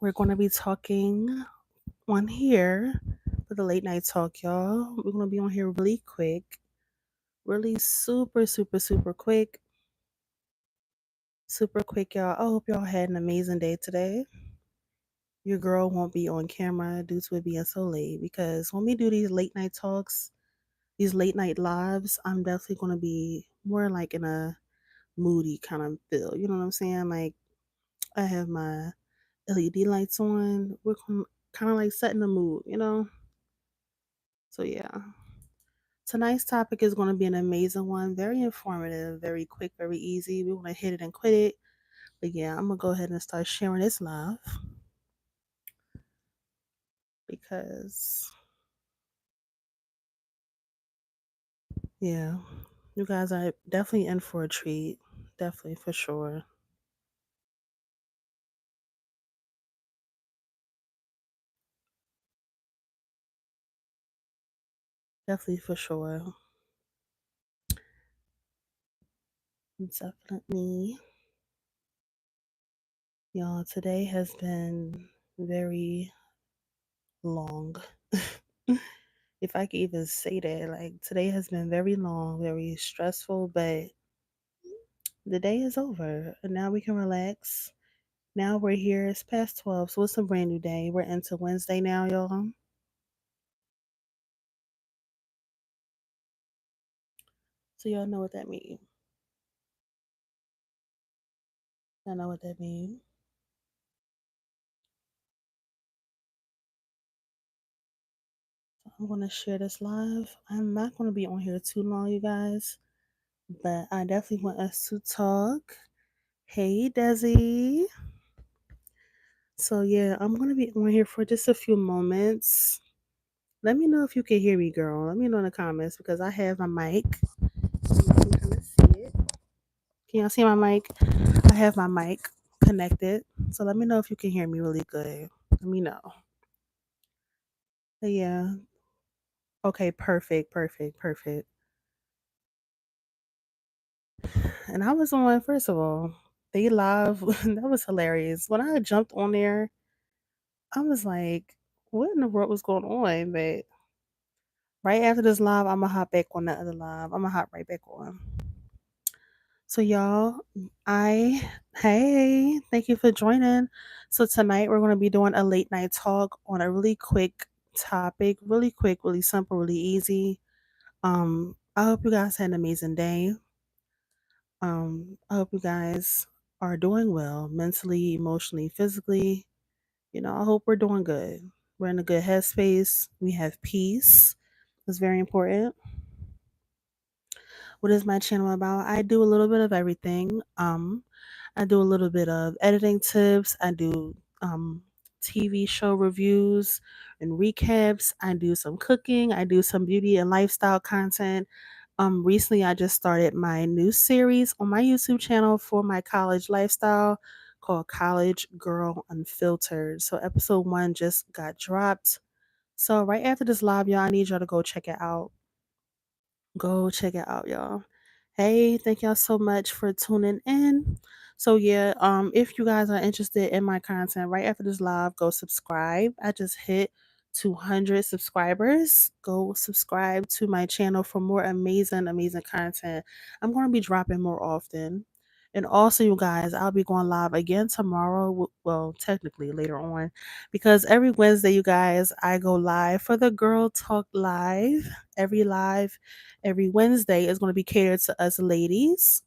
We're going to be talking on here for the late night talk, y'all. We're going to be on here really quick, really super quick, super quick, y'all. I hope y'all had an amazing day today. Your girl won't be on camera due to it being so late because when we do these late night talks, these late night lives, I'm definitely going to be more like in a moody kind of feel. You know what I'm saying? Like I have my LED lights on. We're kind of like setting the mood, you know? So yeah. Tonight's topic is going to be an amazing one, very informative, very quick, very easy. We're going to hit it and quit it. But yeah, I'm going to go ahead and start sharing this live because, yeah, you guys are definitely in for a treat. Definitely, for sure. Definitely, for sure. Definitely. Y'all, today has been very long. If I could even say that, like today has been very long, very stressful, but the day is over and now we can relax. Now we're here. It's past 12, so it's a brand new day. We're into Wednesday now, y'all. So y'all know what that means. Y'all know what that means. So I'm gonna share this live. I'm not gonna be on here too long, you guys, but I definitely want us to talk. Hey, Desi. So yeah, I'm gonna be on here for just a few moments. Let me know if you can hear me, girl. Let me know in the comments because I have my mic. You can kind of see it. Can y'all see my mic? I have my mic connected. So let me know if you can hear me really good. Let me know. But yeah. Okay, perfect. And I was on, first of all, they live. That was hilarious. When I jumped on there, I was like, what in the world was going on? But right after this live, I'm going to hop back on the other live. I'm going to hop right back on. So y'all, hey, thank you for joining. So tonight we're going to be doing a late night talk on a really quick topic, really quick, really simple, really easy. I hope you guys had an amazing day. I hope you guys are doing well mentally, emotionally, physically. I hope we're doing good. We're in a good headspace. We have peace. It's very important. What is my channel about? I do a little bit of everything. I do a little bit of editing tips. I do TV show reviews and recaps. I do some cooking. I do some beauty and lifestyle content. Recently, I just started my new series on my YouTube channel for my college lifestyle called College Girl Unfiltered. So, episode one just got dropped. So, right after this live, y'all, I need y'all to go check it out. Go check it out, y'all. Hey, thank y'all so much for tuning in. So yeah, if you guys are interested in my content right after this live, go subscribe. I just hit 200 subscribers. Go subscribe to my channel for more amazing content. I'm going to be dropping more often. And also, you guys, I'll be going live again tomorrow. Well, technically later on, because every Wednesday, you guys, I go live for the Girl Talk Live. Every Wednesday is going to be catered to us ladies.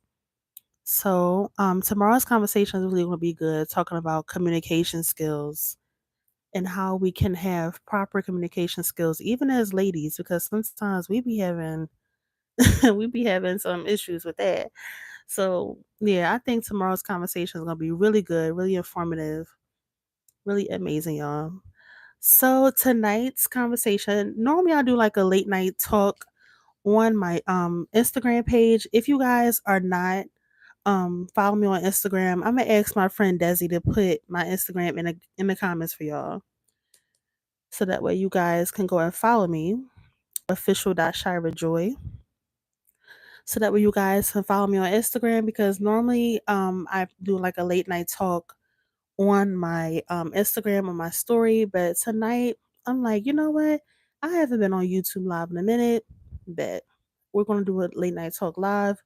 So, tomorrow's conversation is really going to be good, talking about communication skills and how we can have proper communication skills, even as ladies, because sometimes we be having we be having some issues with that. So, yeah, I think tomorrow's conversation is going to be really good, really informative, really amazing, y'all. So, tonight's conversation, normally I do like a late night talk on my Instagram page. If you guys are not follow me on Instagram, I'm gonna ask my friend Desi to put my Instagram in the comments for y'all. So that way you guys can go and follow me, official.shirajoy. So that way you guys can follow me on Instagram because normally I do like a late night talk on my Instagram on my story. But tonight, I'm like, you know what? I haven't been on YouTube Live in a minute. Bet we're gonna do a late night talk live.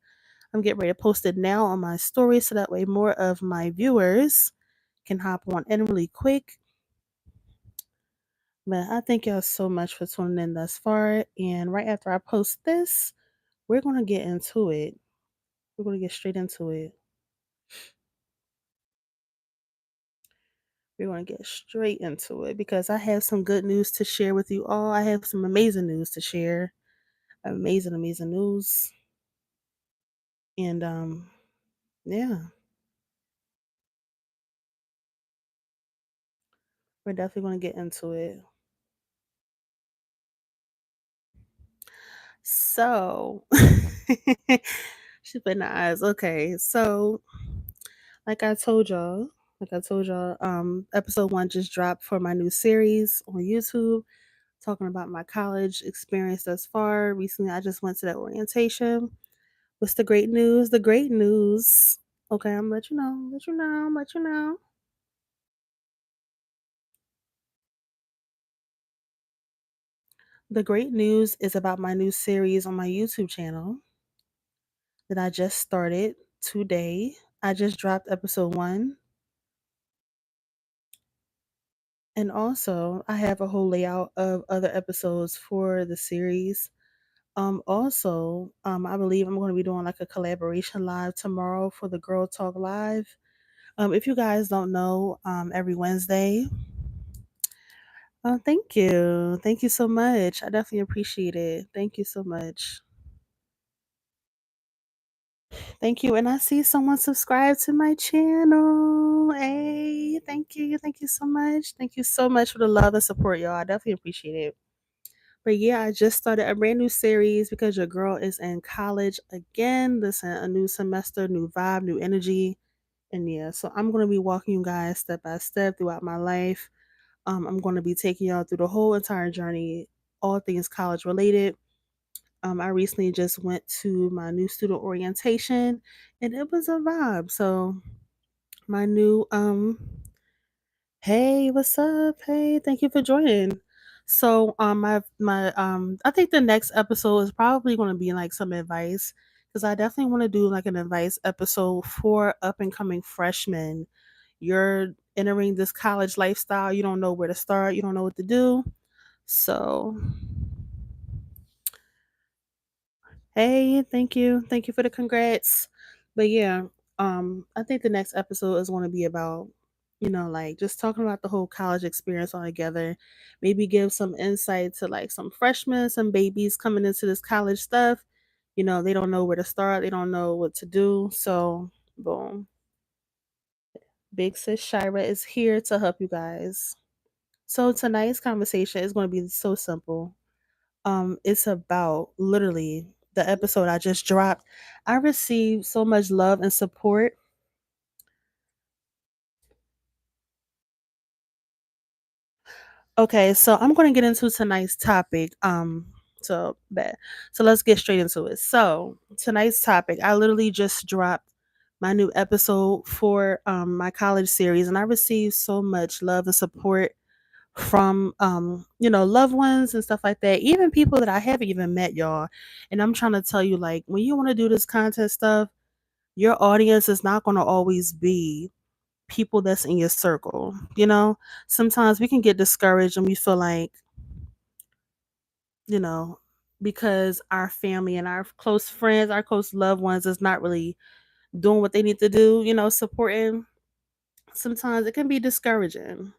I'm getting ready to post it now on my story so that way more of my viewers can hop on in really quick. But I thank y'all so much for tuning in thus far. And right after I post this, we're gonna get into it. We're gonna get straight into it. We're gonna get straight into it because I have some good news to share with you all. I have some amazing news to share. Amazing, amazing news. And yeah, we're definitely gonna get into it. So she put in the eyes. Okay, so like I told y'all, episode one just dropped for my new series on YouTube, talking about my college experience thus far. Recently, I just went to that orientation. What's the great news? The great news. Okay, I'm let you know, let you know. The great news is about my new series on my YouTube channel that I just started today. I just dropped episode one. And also, I have a whole layout of other episodes for the series. I believe I'm going to be doing like a collaboration live tomorrow for the Girl Talk Live. If you guys don't know, every Wednesday. Oh, thank you. Thank you so much. I definitely appreciate it. Thank you so much. Thank you. And I see someone subscribed to my channel. Hey, thank you. Thank you so much. Thank you so much for the love and support, y'all. I definitely appreciate it. But yeah, I just started a brand new series because your girl is in college again. Listen, a new semester, new vibe, new energy. And yeah, so I'm going to be walking you guys step by step throughout my life. I'm going to be taking y'all through the whole entire journey, all things college related. I recently just went to my new student orientation and it was a vibe. So my new hey, what's up? Hey, thank you for joining. So my I think the next episode is probably going to be like some advice because I definitely want to do like an advice episode for up and coming freshmen. You're entering this college lifestyle, you don't know where to start, you don't know what to do. So hey, thank you. Thank you for the congrats. But yeah, I think the next episode is going to be about, like just talking about the whole college experience all together. Maybe give some insight to like some freshmen, some babies coming into this college stuff. They don't know where to start, they don't know what to do. So, boom. Big sis Shira is here to help you guys. So tonight's conversation is going to be so simple. It's about literally the episode I just dropped. I received so much love and support. Okay, so I'm going to get into tonight's topic. So bad. So let's get straight into it. So tonight's topic, I literally just dropped my new episode for my college series, and I received so much love and support from loved ones and stuff like that, even people that I haven't even met, y'all. And I'm trying to tell you, like, when you want to do this content stuff, your audience is not going to always be people that's in your circle. Sometimes we can get discouraged and we feel like, you know because our family and our close friends, our close loved ones is not really doing what they need to do, supporting. Sometimes it can be discouraging.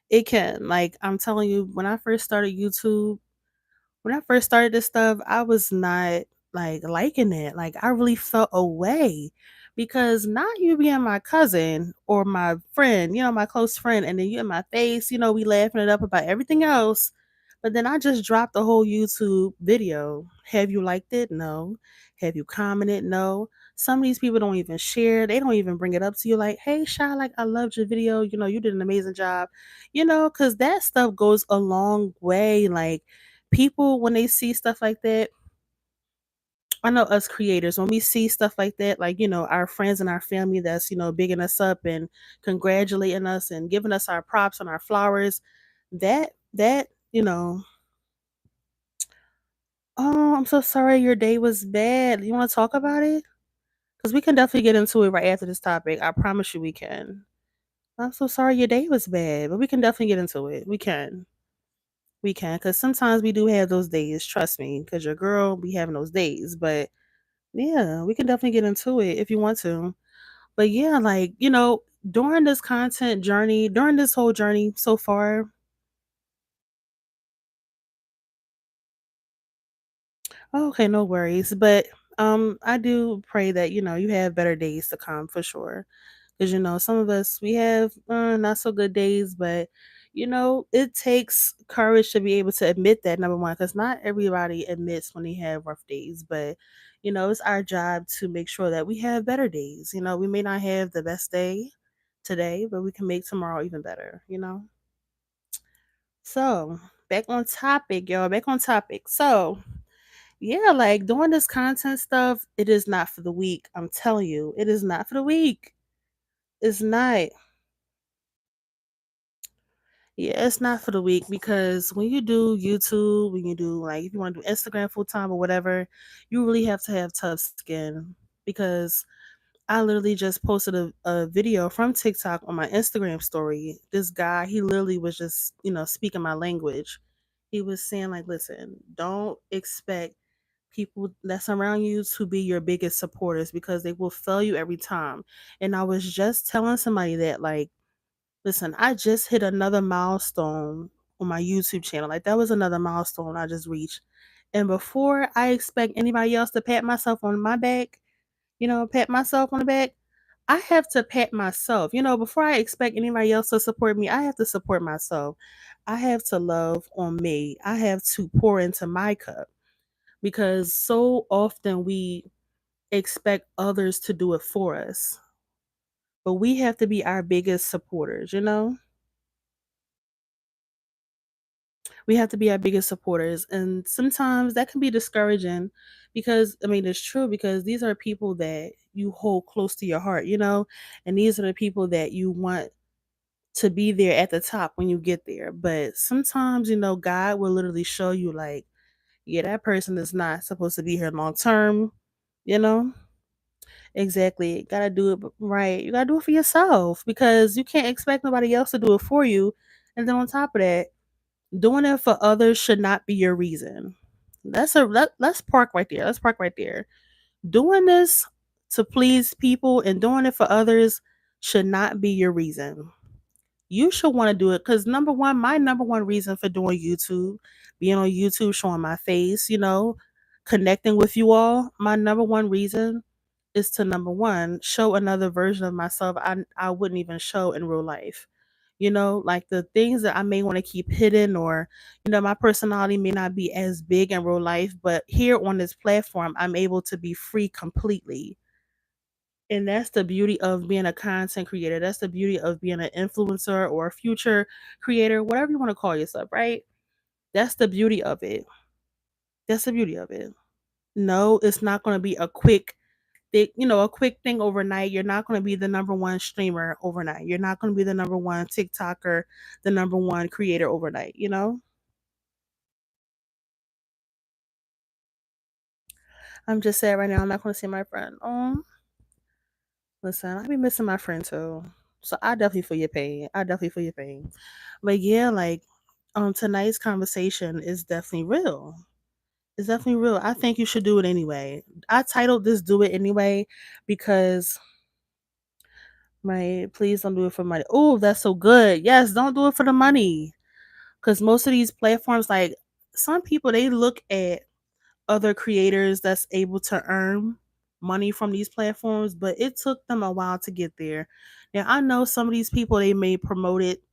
It can, like, I'm telling you, when I first started this stuff, I was not like liking it. Like, I really felt away because not you being my cousin or my friend, my close friend, and then you in my face, we laughing it up about everything else. But then I just dropped the whole YouTube video. Have you liked it? No. Have you commented? No. Some of these people don't even share. They don't even bring it up to you like, hey, Shy, like, I loved your video. You did an amazing job. Because that stuff goes a long way. Like, people, when they see stuff like that, I know us creators, when we see stuff like that, like, our friends and our family that's, bigging us up and congratulating us and giving us our props and our flowers, that, oh, I'm so sorry your day was bad. You want to talk about it? Because we can definitely get into it right after this topic. I promise you we can. I'm so sorry your day was bad, but we can definitely get into it. We can. We can. Because sometimes we do have those days. Trust me. Because your girl be having those days. But yeah, we can definitely get into it if you want to. But yeah, like, during this content journey, during this whole journey so far, oh, okay, no worries. But I do pray that, you have better days to come for sure. Because, some of us, we have not so good days, but, it takes courage to be able to admit that, number one, because not everybody admits when they have rough days. But, it's our job to make sure that we have better days. We may not have the best day today, but we can make tomorrow even better. So, back on topic, y'all. Back on topic. So, yeah, like doing this content stuff, it is not for the weak. I'm telling you, it is not for the weak. It's not. Yeah, it's not for the weak because when you do YouTube, when you do like if you want to do Instagram full time or whatever, you really have to have tough skin because I literally just posted a video from TikTok on my Instagram story. This guy, he literally was just, speaking my language. He was saying, like, listen, don't expect people that's around you to be your biggest supporters because they will fail you every time. And I was just telling somebody that, like, listen, I just hit another milestone on my YouTube channel. Like, that was another milestone I just reached. And before I expect anybody else to pat myself on my back, pat myself on the back, I have to pat myself. Before I expect anybody else to support me, I have to support myself. I have to love on me. I have to pour into my cup because so often we expect others to do it for us, but we have to be our biggest supporters. We have to be our biggest supporters. And sometimes that can be discouraging because, I mean, it's true because these are people that you hold close to your heart. And these are the people that you want to be there at the top when you get there. But sometimes, God will literally show you, like, yeah, that person is not supposed to be here long term, you know? Exactly. Gotta do it right. You gotta do it for yourself because you can't expect nobody else to do it for you. And then on top of that, doing it for others should not be your reason. Let's park right there. Let's park right there. Doing this to please people and doing it for others should not be your reason. You should want to do it because number one, my number one reason for doing YouTube, being on YouTube, showing my face, connecting with you all, my number one reason is to number one, show another version of myself I wouldn't even show in real life. Like the things that I may want to keep hidden or, my personality may not be as big in real life, but here on this platform, I'm able to be free completely. And that's the beauty of being a content creator. That's the beauty of being an influencer or a future creator, whatever you want to call yourself, right? That's the beauty of it. That's the beauty of it. No, it's not going to be a quick thing overnight. You're not going to be the number one streamer overnight. You're not going to be the number one TikToker, the number one creator overnight. I'm just sad right now. I'm not going to see my friend. Oh, listen, I be missing my friend too. So I definitely feel your pain. I definitely feel your pain. But yeah, like tonight's conversation is definitely real. It's definitely real. I think you should do it anyway. I titled this "Do It Anyway" because my please don't do it for money. Oh, that's so good. Yes, don't do it for the money. Because most of these platforms, like some people, they look at other creators that's able to earn money from these platforms, but it took them a while to get there. Now I know some of these people they may promote it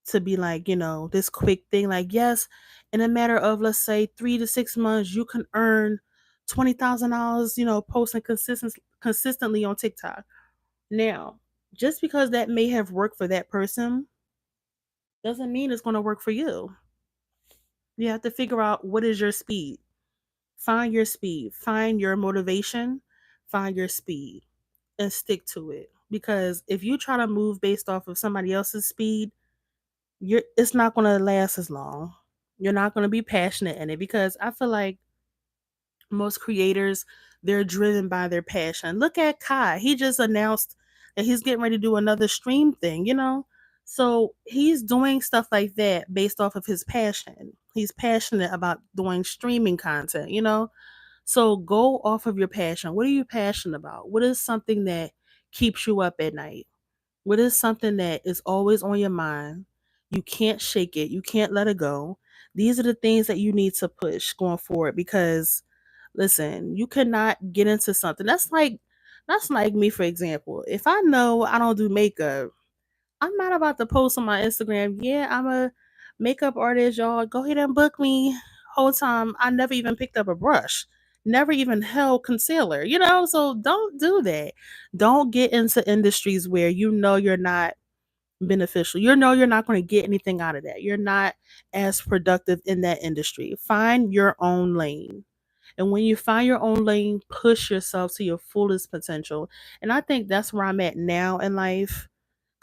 to be like, this quick thing. Like, yes, in a matter of let's say 3 to 6 months, you can earn $20,000, posting consistently on TikTok. Now, just because that may have worked for that person doesn't mean it's going to work for you. You have to figure out what is your speed. Find your speed, find your motivation, find your speed, and stick to it. Because if you try to move based off of somebody else's speed, it's not going to last as long. You're not going to be passionate in it, because I feel like most creators, they're driven by their passion. Look at Kai. He just announced that he's getting ready to do another stream thing. So he's doing stuff like that based off of his passion. He's passionate about doing streaming content. So go off of your passion. What are you passionate about? What is something that keeps you up at night? What is something that is always on your mind? You can't shake it. You can't let it go. These are the things that you need to push going forward, because listen, you cannot get into something. That's like me, for example. If I know I don't do makeup, I'm not about to post on my Instagram, yeah, I'm a makeup artist, y'all. Go ahead and book me. Whole time I never even picked up a brush. Never even held concealer. So don't do that. Don't get into industries where you know you're not beneficial. You're not going to get anything out of that. You're not as productive in that industry. Find your own lane. And when you find your own lane, push yourself to your fullest potential. And I think that's where I'm at now in life.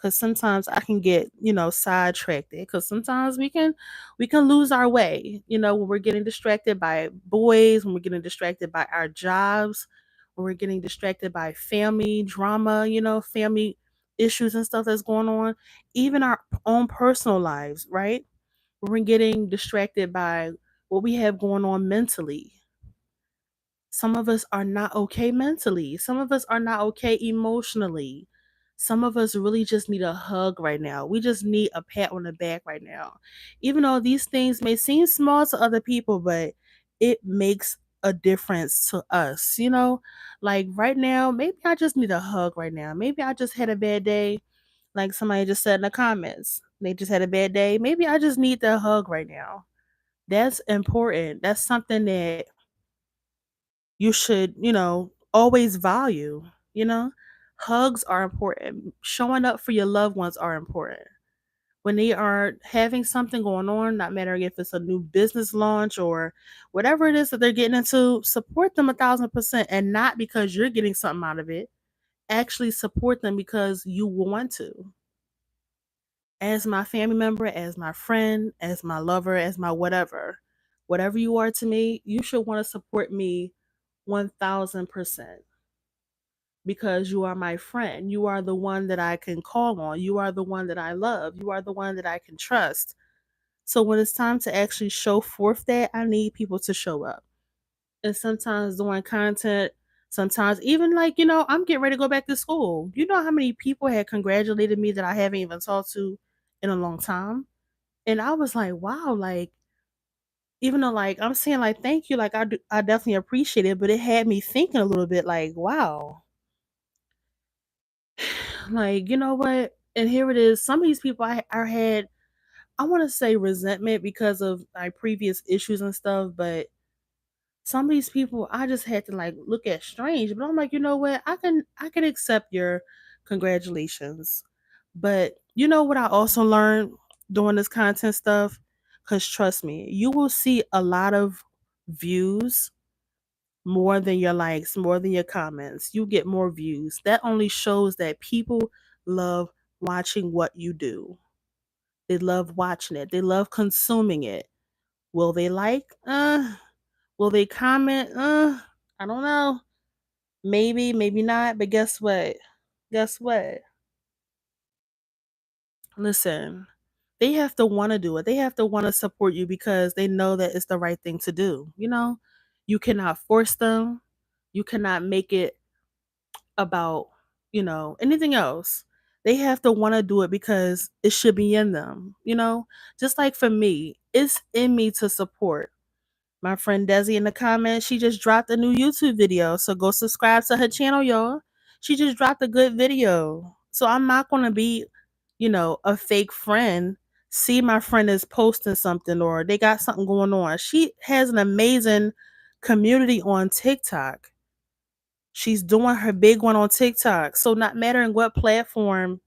Cause sometimes I can get sidetracked. Cause sometimes we can lose our way, when we're getting distracted by boys, when we're getting distracted by our jobs, when we're getting distracted by family drama, family issues and stuff that's going on, even our own personal lives, right? When we're getting distracted by what we have going on mentally. Some of us are not okay mentally. Some of us are not okay emotionally. Some of us really just need a hug right now. We just need a pat on the back right now. Even though these things may seem small to other people, but it makes a difference to us. Like right now, maybe I just need a hug right now. Maybe I just had a bad day. Like somebody just said in the comments, they just had a bad day. Maybe I just need that hug right now. That's important. That's something that you should always value, you know? Hugs are important. Showing up for your loved ones are important. When they are having something going on, not matter if it's a new business launch or whatever it is that they're getting into, support them 1,000%, and not because you're getting something out of it. Actually support them because you want to. As my family member, as my friend, as my lover, as my whatever you are to me, you should want to support me 1,000%, because you are my friend. You are the one that I can call on. You are the one that I love. You are the one that I can trust. So when it's time to actually show forth that, I need people to show up. And sometimes doing content, sometimes even like, I'm getting ready to go back to school. You know how many people had congratulated me that I haven't even talked to in a long time? And I was like, wow, like, even though like I'm saying like thank you, like I definitely appreciate it, but it had me thinking a little bit like, wow, like, you know what? And here it is. Some of these people I had, I want to say resentment because of like previous issues and stuff, but some of these people I just had to like look at strange. But I'm like, you know what? I can accept your congratulations. But you know what I also learned doing this content stuff? Cause trust me, you will see a lot of views more than your likes, more than your comments. You get more views. That only shows that people love watching what you do. They love watching it. They love consuming it. Will they like? Will they comment? I don't know. Maybe, maybe not. But guess what? Guess what? Listen, they have to want to do it. They have to want to support you because they know that it's the right thing to do. You cannot force them. You cannot make it about anything else. They have to want to do it because it should be in them. Just like for me, it's in me to support my friend Desi in the comments. She just dropped a new YouTube video, so go subscribe to her channel, y'all. She just dropped a good video, so I'm not gonna be a fake friend. See my friend is posting something or they got something going on. She has an amazing community on TikTok. She's doing her big one on TikTok. So not mattering what platform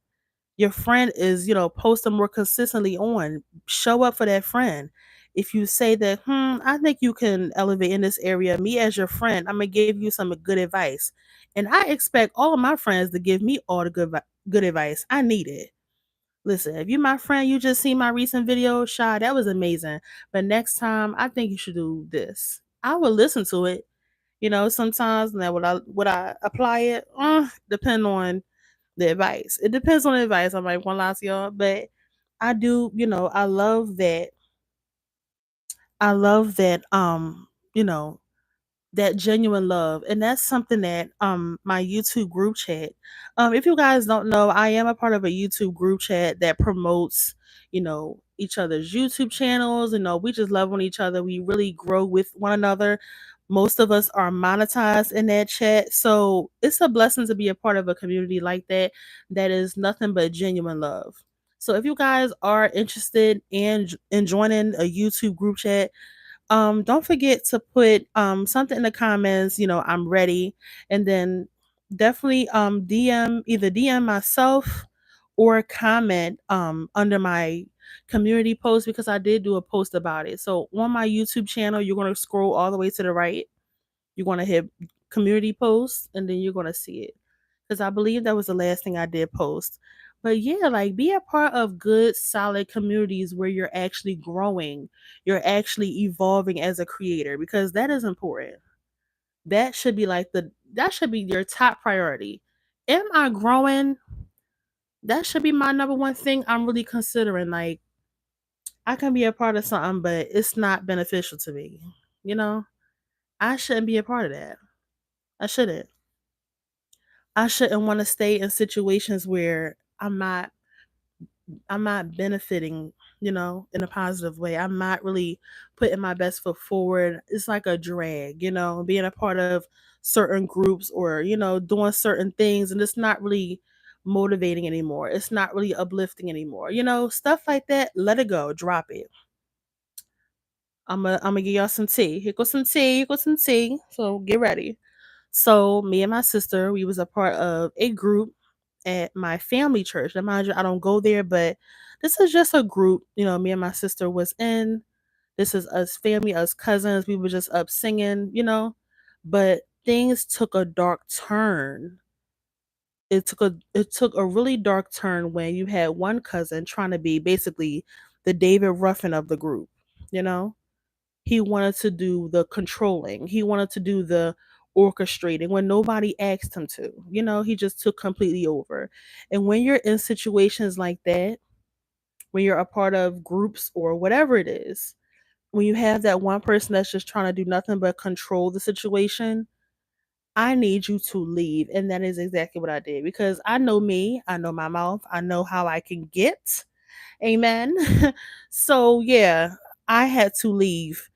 your friend is posting more consistently on, show up for that friend. If you say that, I think you can elevate in this area, me as your friend, I'm gonna give you some good advice. And I expect all of my friends to give me all the good advice. I need it. Listen, if you my friend, you just see my recent video, Shy, that was amazing. But next time, I think you should do this. I will listen to it. Sometimes now would I apply it? Depend on the advice. It depends on the advice. I'm like one last y'all, but I do. I love that. You know, that genuine love, and that's something that my YouTube group chat, if you guys don't know, I am a part of a YouTube group chat that promotes each other's YouTube channels. We just love on each other, we really grow with one another. Most of us are monetized in that chat, so it's a blessing to be a part of a community like that, that is nothing but genuine love. So if you guys are interested in joining a YouTube group chat, don't forget to put something in the comments, I'm ready. And then definitely DM myself or comment under my community post, because I did do a post about it. So on my YouTube channel, you're going to scroll all the way to the right. You're going to hit community posts, and then you're going to see it, because I believe that was the last thing I did post. But yeah, like, be a part of good, solid communities where you're actually growing, you're actually evolving as a creator, because that is important. That should be your top priority. Am I growing? That should be my number one thing I'm really considering. Like, I can be a part of something, but it's not beneficial to me. You know, I shouldn't be a part of that. I shouldn't. I shouldn't want to stay in situations where I'm not benefiting, in a positive way. I'm not really putting my best foot forward. It's like a drag, being a part of certain groups, or, doing certain things, and it's not really motivating anymore. It's not really uplifting anymore. Stuff like that, let it go, drop it. I'm gonna give y'all some tea. Here goes some tea, here goes some tea. So get ready. So me and my sister, we was a part of a group at my family church. Now, mind you, I don't go there, but this is just a group. Me and my sister was in. This is us family, us cousins. We were just up singing, but things took a dark turn. It took a really dark turn when you had one cousin trying to be basically the David Ruffin of the group. You know, he wanted to do the controlling. He wanted to do the orchestrating when nobody asked him to. He just took completely over. And when you're in situations like that, when you're a part of groups or whatever it is, when you have that one person that's just trying to do nothing but control the situation, I need you to leave. And that is exactly what I did, because I know me, I know my mouth, I know how I can get. Amen. So, yeah, I had to leave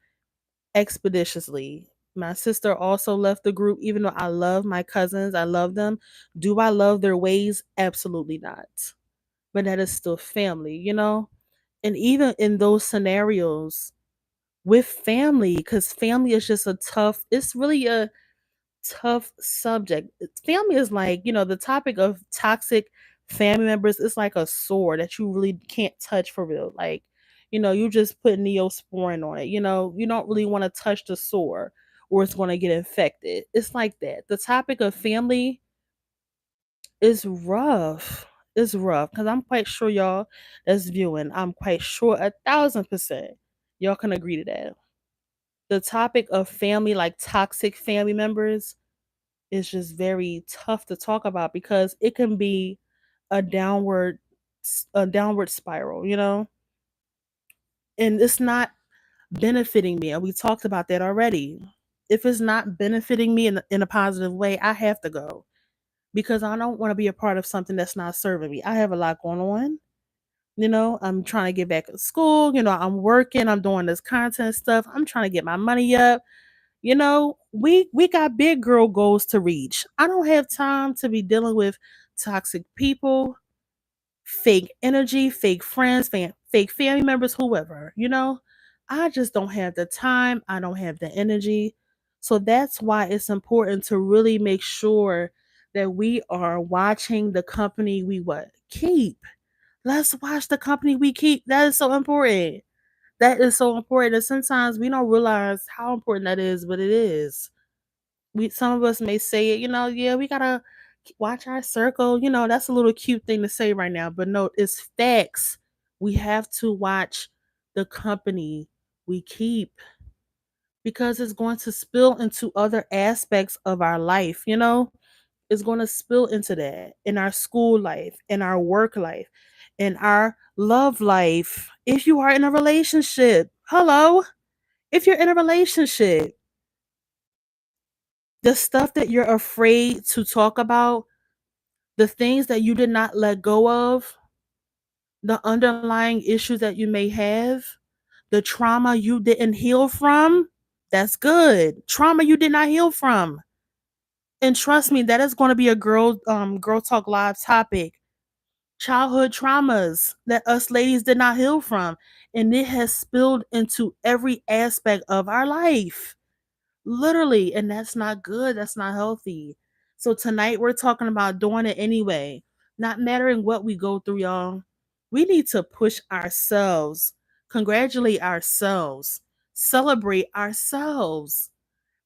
expeditiously. My sister also left the group, even though I love my cousins, I love them. Do I love their ways? Absolutely not. But that is still family. And even in those scenarios with family, because family is just it's really a tough subject. Family is like, the topic of toxic family members is like a sword that you really can't touch for real. Like, you just put neosporin on it. You don't really want to touch the sore, or it's going to get infected. It's like that. The topic of family is rough. It's rough, because I'm quite sure y'all that's viewing, I'm quite sure 1,000% y'all can agree to that. The topic of family, like toxic family members, is just very tough to talk about, because it can be a downward spiral, and it's not benefiting me. And we talked about that already. If it's not benefiting me in a positive way, I have to go, because I don't want to be a part of something that's not serving me. I have a lot going on. I'm trying to get back to school. I'm working. I'm doing this content stuff. I'm trying to get my money up. We got big girl goals to reach. I don't have time to be dealing with toxic people, fake energy, fake friends, fake family members, whoever. I just don't have the time. I don't have the energy. So that's why it's important to really make sure that we are watching the company we keep. Let's watch the company we keep. That is so important. That is so important, and sometimes we don't realize how important that is, but it is. We Some of us may say it, yeah, we gotta watch our circle. That's a little cute thing to say right now, but no, it's facts. We have to watch the company we keep because it's going to spill into other aspects of our life. It's going to spill into that in our school life, in our work life, in our love life. If you are in a relationship, hello, if you're in a relationship, the stuff that you're afraid to talk about, the things that you did not let go of, the underlying issues that you may have, the trauma you didn't heal from, that's good. Trauma you did not heal from. And trust me, that is going to be a girl talk live topic. Childhood traumas that us ladies did not heal from, and it has spilled into every aspect of our life. Literally, and that's not good. That's not healthy. So tonight we're talking about doing it anyway. Not mattering what we go through, y'all. We need to push ourselves, congratulate ourselves, celebrate ourselves.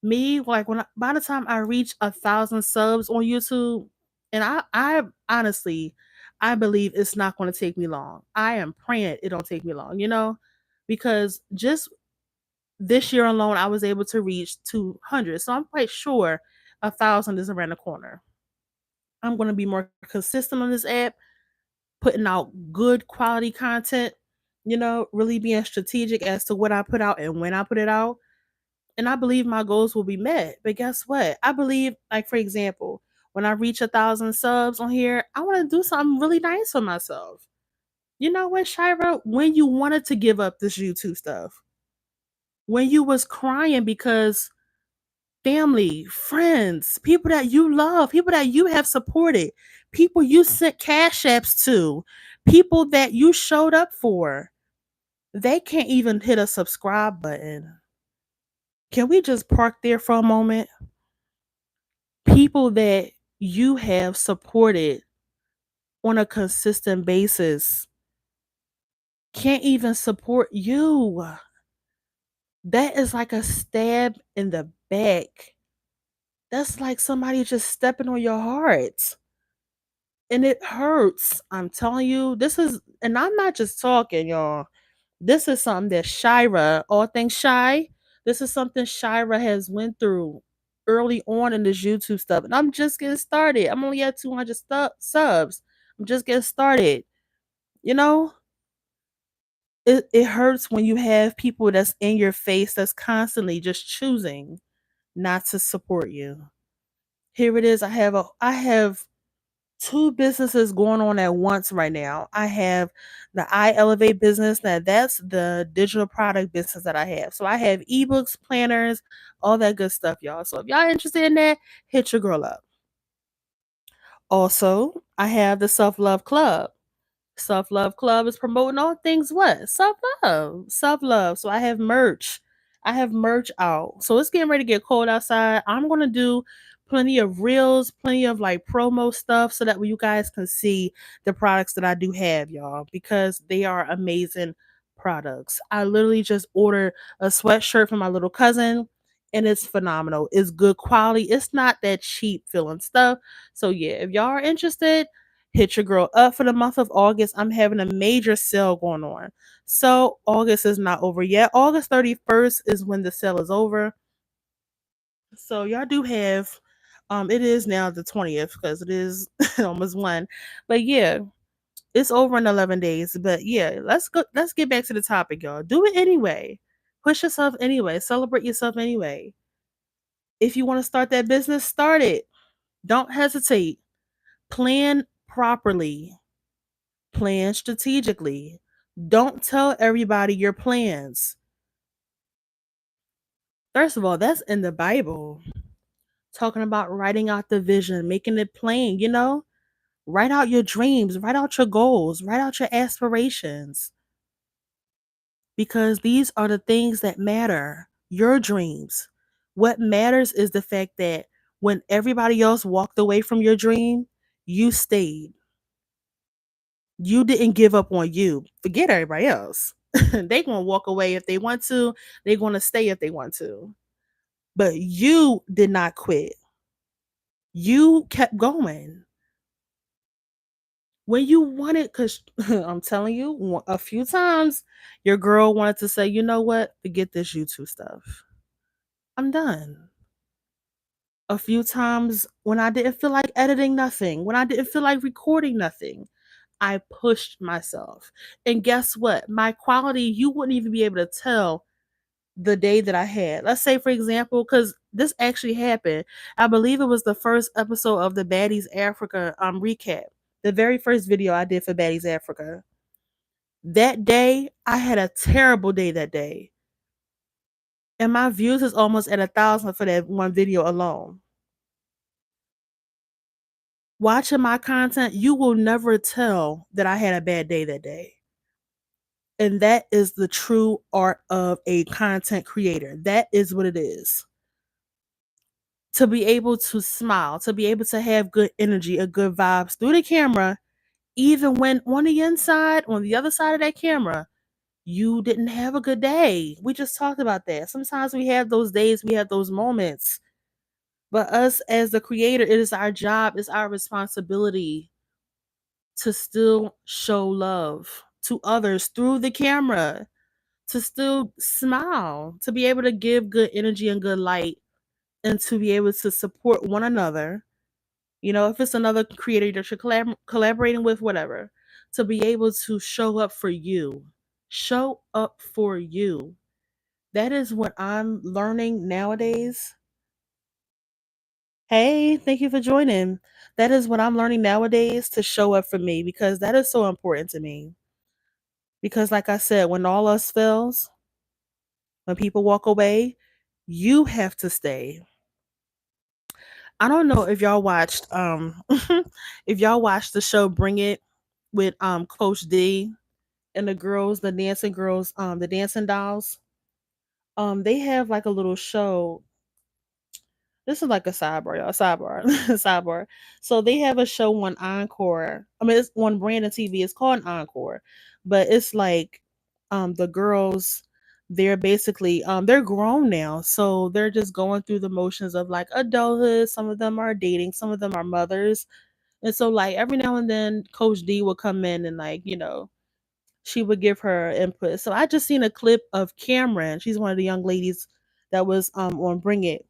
Me, like by the time I reach 1,000 subs on YouTube, and I honestly, I believe it's not going to take me long. I am praying it don't take me long, because just this year alone, I was able to reach 200. So I'm quite sure 1,000 is around the corner. I'm going to be more consistent on this app, putting out good quality content, really being strategic as to what I put out and when I put it out. And I believe my goals will be met. But guess what? I believe, like, for example, when I reach 1,000 subs on here, I want to do something really nice for myself. You know what, Shira? When you wanted to give up this YouTube stuff, when you was crying because family, friends, people that you love, people that you have supported, people you sent cash apps to, people that you showed up for, they can't even hit a subscribe button. Can we just park there for a moment? People that you have supported on a consistent basis can't even support you. That is like a stab in the back. That's like somebody just stepping on your heart. And it hurts. I'm telling you, and I'm not just talking, y'all. This is something that Shira, all things shy, this is something Shira has went through early on in this YouTube stuff. And I'm just getting started. I'm only at 200 subs. I'm just getting started. You know, it hurts when you have people that's in your face that's constantly just choosing not to support you. Here it is. I have two businesses going on at once right now. I have the I Elevate business. That's the digital product business that I have. So I have ebooks, planners, all that good stuff, y'all. So if y'all interested in that, hit your girl up. Also, I have the Self Love Club. Self Love Club is promoting all things what? Self love. Self love. So I have merch. I have merch out. So it's getting ready to get cold outside. I'm going to do plenty of reels, plenty of like promo stuff so that you guys can see the products that I do have, y'all, because they are amazing products. I literally just ordered a sweatshirt for my little cousin and it's phenomenal. It's good quality. It's not that cheap feeling stuff. So yeah, if y'all are interested, hit your girl up for the month of August. I'm having a major sale going on. So August is not over yet. August 31st is when the sale is over. So y'all do have it is now the 20th because it is almost one. But yeah, it's over in 11 days. But yeah, let's get back to the topic, y'all. Do it anyway. Push yourself anyway. Celebrate yourself anyway. If you want to start that business, start it. Don't hesitate. Plan properly. Plan strategically. Don't tell everybody your plans. First of all, that's in the Bible. Talking about writing out the vision, making it plain, Write out your dreams, write out your goals, write out your aspirations. Because these are the things that matter. Your dreams. What matters is the fact that when everybody else walked away from your dream, you stayed. You didn't give up on you. Forget everybody else. They gonna walk away if they want to. They gonna stay if they want to. But you did not quit. You kept going when you wanted. Cause I'm telling you, a few times your girl wanted to say, you know what, forget this YouTube stuff. I'm done. A few times when I didn't feel like editing nothing, when I didn't feel like recording nothing, I pushed myself. And guess what? My quality, you wouldn't even be able to tell the day that I had. Let's say, for example, because this actually happened. I believe it was the first episode of the Baddies Africa recap. The very first video I did for Baddies Africa. That day, I had a terrible day that day. And my views is almost at 1,000 for that one video alone. Watching my content, you will never tell that I had a bad day that day. And that is the true art of a content creator. That is what it is. To be able to smile, to be able to have good energy, a good vibes through the camera, even when on the inside, on the other side of that camera, you didn't have a good day. We just talked about that. Sometimes we have those days, we have those moments. But us as the creator, it is our job, it's our responsibility to still show love to others through the camera, to still smile, to be able to give good energy and good light, and to be able to support one another. You know, if it's another creator that you're collaborating with, whatever, to be able to show up for you. Show up for you. That is what I'm learning nowadays. Hey, thank you for joining. That is what I'm learning nowadays, to show up for me, because that is so important to me. Because, like I said, when all else fails, when people walk away, you have to stay. I don't know if y'all watched if y'all watched the show Bring It with Coach D and the girls, the dancing girls, the dancing dolls. They have like a little show. This is like a sidebar, y'all. Sidebar. Sidebar. So they have a show on Encore. I mean, it's on Brandon TV. It's called Encore. But it's like the girls, they're basically they're grown now. So they're just going through the motions of like adulthood. Some of them are dating, some of them are mothers. And so like every now and then Coach D will come in and like, she would give her input. So I just seen a clip of Cameron. She's one of the young ladies that was on Bring It.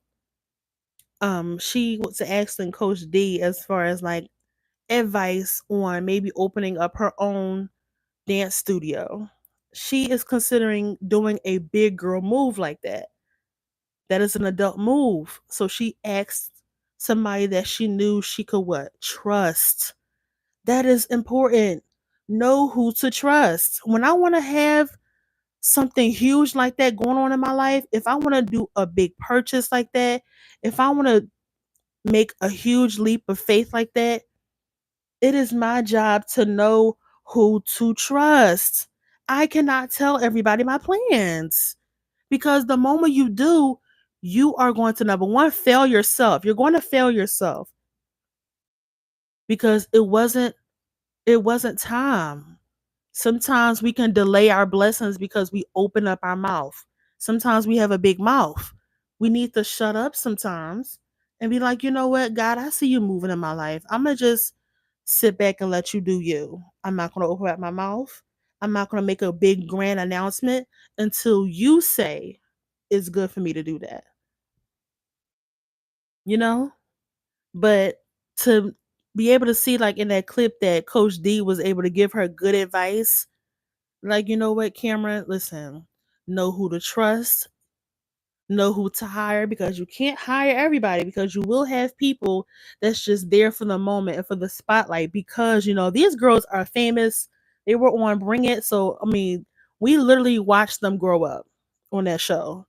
She was asking Coach D as far as like advice on maybe opening up her own dance studio. She is considering doing a big girl move like that. That is an adult move. So she asked somebody that she knew she could what? Trust. That is important. Know who to trust. When I want to have something huge like that going on in my life, if I want to do a big purchase like that, if I want to make a huge leap of faith like that, it is my job to know who to trust. I cannot tell everybody my plans, because the moment you do, you are going to, number one, fail yourself. You're going to fail yourself because it wasn't time. Sometimes we can delay our blessings because we open up our mouth. Sometimes we have a big mouth. We need to shut up sometimes and be like, you know what, God, I see you moving in my life. I'm going to just sit back and let you do you. I'm not going to open up my mouth. I'm not going to make a big grand announcement until you say it's good for me to do that, you know? But to be able to see, like in that clip, that Coach D was able to give her good advice. Like, you know what, Cameron? Listen, know who to trust, know who to hire, because you can't hire everybody, because you will have people that's just there for the moment and for the spotlight, because, these girls are famous. They were on Bring It. So, I mean, we literally watched them grow up on that show.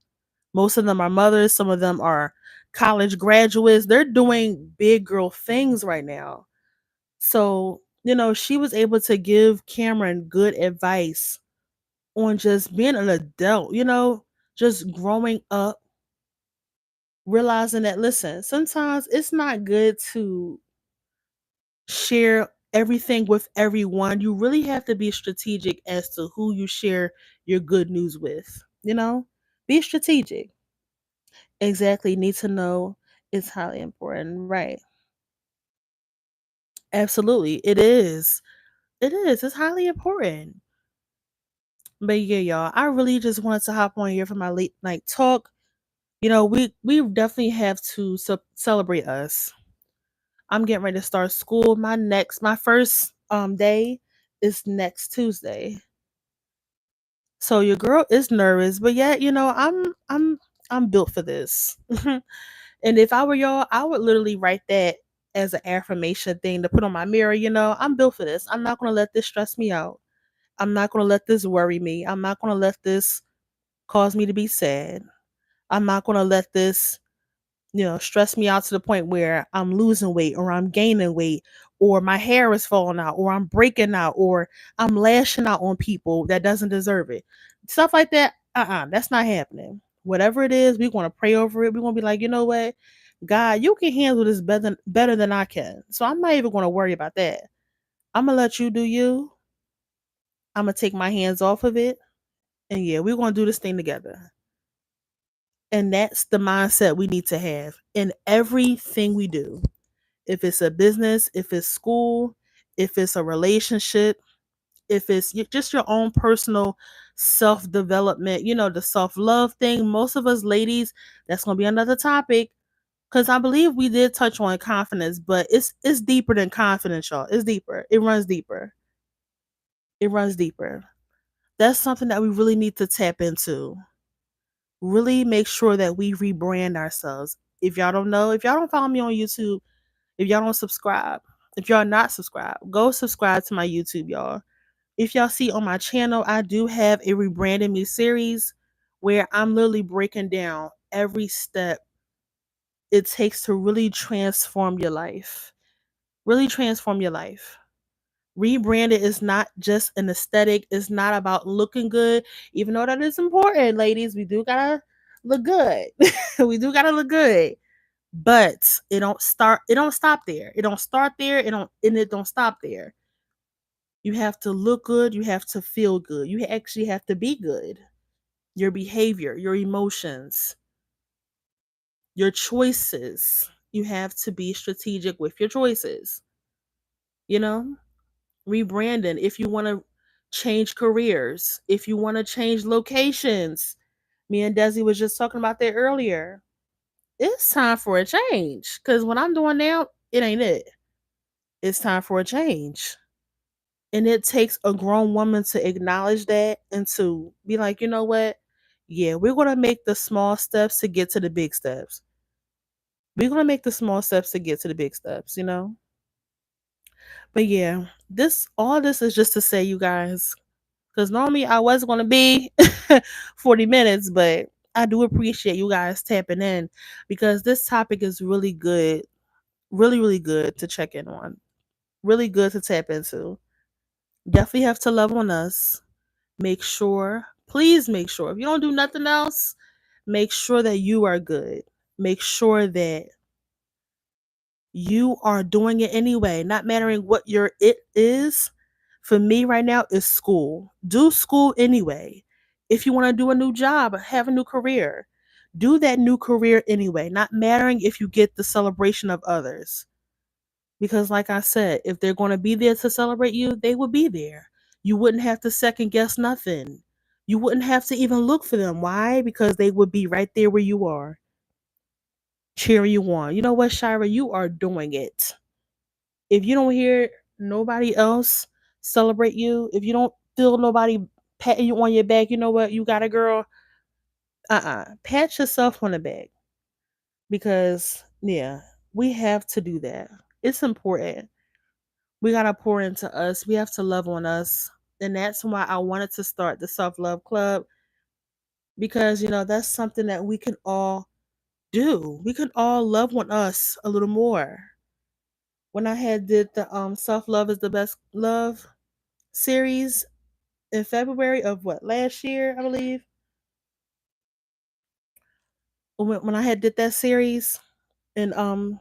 Most of them are mothers, some of them are college graduates. They're doing big girl things right now. So, she was able to give Cameron good advice on just being an adult, just growing up, realizing that, listen, sometimes it's not good to share everything with everyone. You really have to be strategic as to who you share your good news with. Be strategic. Exactly. Need to know is highly important. Right. Absolutely. It is. It is. It's highly important. But yeah, y'all, I really just wanted to hop on here for my late night talk. We definitely have to celebrate us. I'm getting ready to start school. My first day is next Tuesday. So your girl is nervous, but yet, I'm built for this. And if I were y'all, I would literally write that as an affirmation thing to put on my mirror. I'm built for this. I'm not gonna let this stress me out. I'm not gonna let this worry me. I'm not gonna let this cause me to be sad. I'm not gonna let this stress me out to the point where I'm losing weight or I'm gaining weight or my hair is falling out or I'm breaking out or I'm lashing out on people that doesn't deserve it. Stuff like that, that's not happening. Whatever it is, we're going to pray over it. We're going to be like, you know what? God, you can handle this better than I can. So I'm not even going to worry about that. I'm going to let you do you. I'm going to take my hands off of it. And yeah, we're going to do this thing together. And that's the mindset we need to have in everything we do. If it's a business, if it's school, if it's a relationship, if it's just your own personal self development, the self love thing. Most of us ladies, that's going to be another topic because I believe we did touch on confidence, but it's deeper than confidence, y'all. It's deeper. It runs deeper. It runs deeper. That's something that we really need to tap into. Really make sure that we rebrand ourselves. If y'all don't know, if y'all don't follow me on YouTube, if y'all don't subscribe, if y'all not subscribed, go subscribe to my YouTube, y'all. If y'all see on my channel, I do have a rebranding me series where I'm literally breaking down every step it takes to really transform your life. Really transform your life. Rebranded is not just an aesthetic. It's not about looking good, even though that is important, ladies. We do gotta look good. We do gotta look good. But it don't stop there. It don't start there, it don't stop there. You have to look good, you have to feel good. You actually have to be good. Your behavior, your emotions, your choices. You have to be strategic with your choices. You know? Rebranding if you want to change careers, if you want to change locations. Me and Desi was just talking about that earlier. It's time for a change because what I'm doing now, it ain't it. It's time for a change. And it takes a grown woman to acknowledge that and to be like, you know what? Yeah, we're going to make the small steps to get to the big steps. We're going to make the small steps to get to the big steps. But yeah, all this is just to say, you guys, because normally I was going to be 40 minutes, but I do appreciate you guys tapping in because this topic is really good, really, really good to check in on, really good to tap into. Definitely have to love on us. Please make sure, if you don't do nothing else, make sure that you are good. Make sure that you are doing it anyway, not mattering what your it is. For me right now is school. Do school anyway. If you want to do a new job, have a new career, do that new career anyway, not mattering if you get the celebration of others. Because, like I said, if they're going to be there to celebrate you, they will be there. You wouldn't have to second guess nothing. You wouldn't have to even look for them. Why? Because they would be right there where you are, cheering you on. You know what, Shira? You are doing it. If you don't hear nobody else celebrate you, if you don't feel nobody patting you on your back, you know what? You got a girl. Pat yourself on the back because, yeah, we have to do that. It's important. We got to pour into us. We have to love on us. And that's why I wanted to start the Self Love Club because, that's something that we can all do. We can all love on us a little more. When I had did the Self Love is the Best Love series in February of what, last year, I believe. When I had did that series and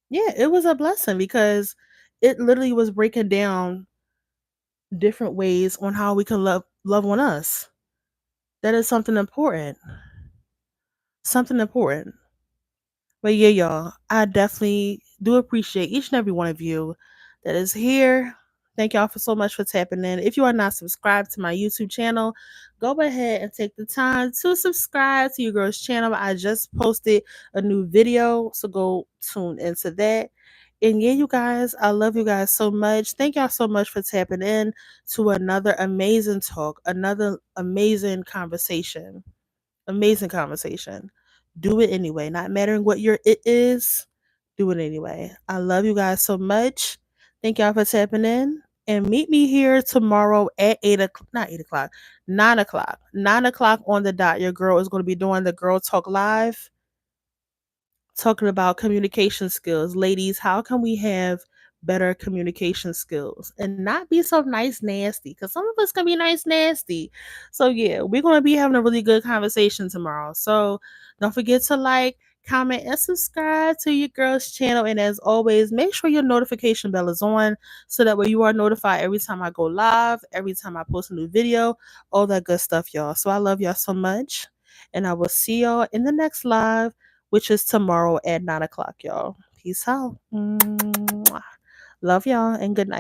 yeah, it was a blessing because it literally was breaking down different ways on how we can love on us. That is something important. Something important. But yeah, y'all, I definitely do appreciate each and every one of you that is here. Thank y'all for so much for tapping in. If you are not subscribed to my YouTube channel, go ahead and take the time to subscribe to your girl's channel. I just posted a new video, so go tune into that. And yeah, you guys, I love you guys so much. Thank y'all so much for tapping in to another amazing talk, another amazing conversation. Amazing conversation. Do it anyway. Not mattering what your it is, do it anyway. I love you guys so much. Thank y'all for tapping in. And meet me here tomorrow at 8 o'clock, not 8 o'clock, 9 o'clock. 9 o'clock on the dot. Your girl is going to be doing the Girl Talk Live, talking about communication skills. Ladies, how can we have better communication skills and not be so nice nasty? Because some of us can be nice nasty. So yeah, we're going to be having a really good conversation tomorrow. So don't forget to like, comment, and subscribe to your girl's channel. And as always, make sure your notification bell is on so that way you are notified every time I go live, every time I post a new video, all that good stuff, y'all. So I love y'all so much. And I will see y'all in the next live, which is tomorrow at 9 o'clock, y'all. Peace out. Mwah. Love y'all and good night.